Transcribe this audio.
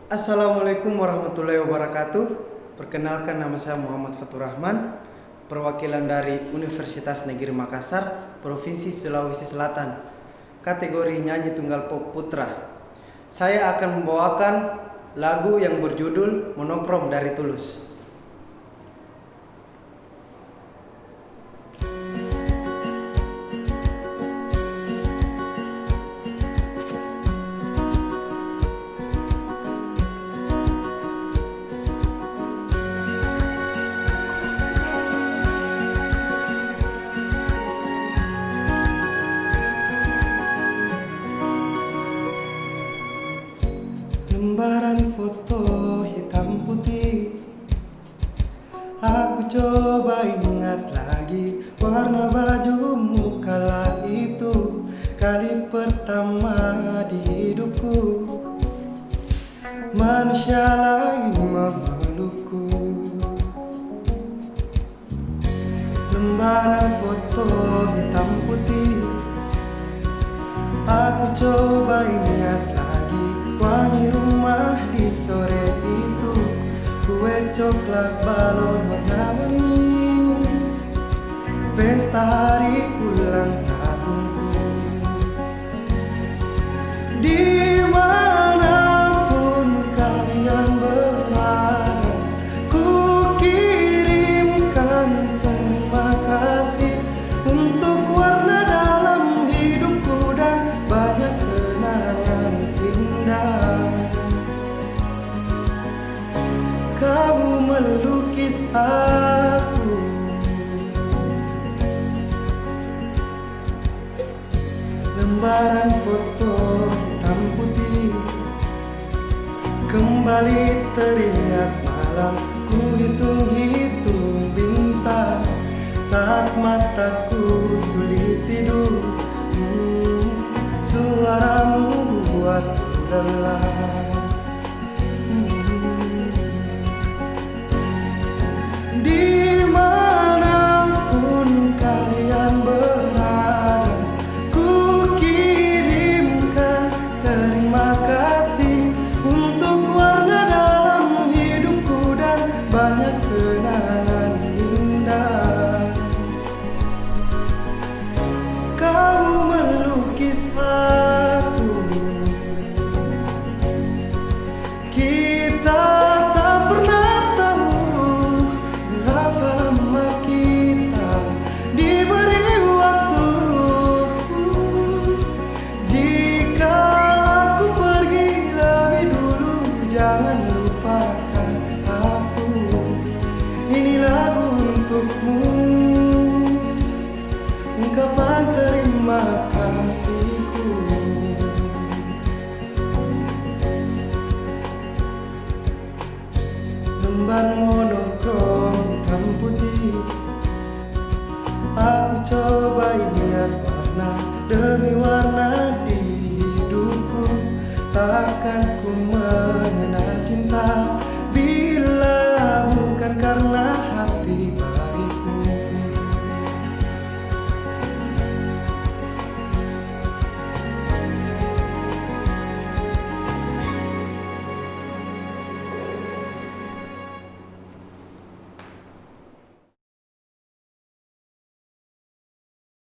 Assalamualaikum warahmatullahi wabarakatuh. Perkenalkan, nama saya Muhammad Fatur Rahman, perwakilan dari Universitas Negeri Makassar, Provinsi Sulawesi Selatan, kategori nyanyi tunggal pop putra. Saya akan membawakan lagu yang berjudul Monokrom dari Tulus. Lembaran foto hitam putih, aku coba ingat lagi warna bajumu kala itu, kali pertama di hidupku manusia lain memelukku. Lembaran foto hitam putih, aku coba ingat lagi wangi rumah di sore itu, kue coklat balon warna-warni, pesta hari ulang tahunku. Dimanapun kalian berada, ku kirimkan terima kasih untuk warna dalam hidupku dan banyak kenangan indah. Kamu melukis aku, lembaran foto hitam putih, kembali teringat malam ku hitung-hitung bintang saat mataku sulit tidur. Suaramu buatku lelah. Dimanapun kalian berada, ku kirimkan terima kasih untuk warna dalam hidupku dan banyak kenangan indah. Kamu melukis aku, kita tak pernah tahu berapa lama kita diberi waktu. Jika aku pergi lebih dulu, jangan lupakan aku. Ini lagu untukmu, ungkapan terima kasihku. Lembar monokrom hitam putih, aku coba ingat warna demi warna di hidupku. Takkan ku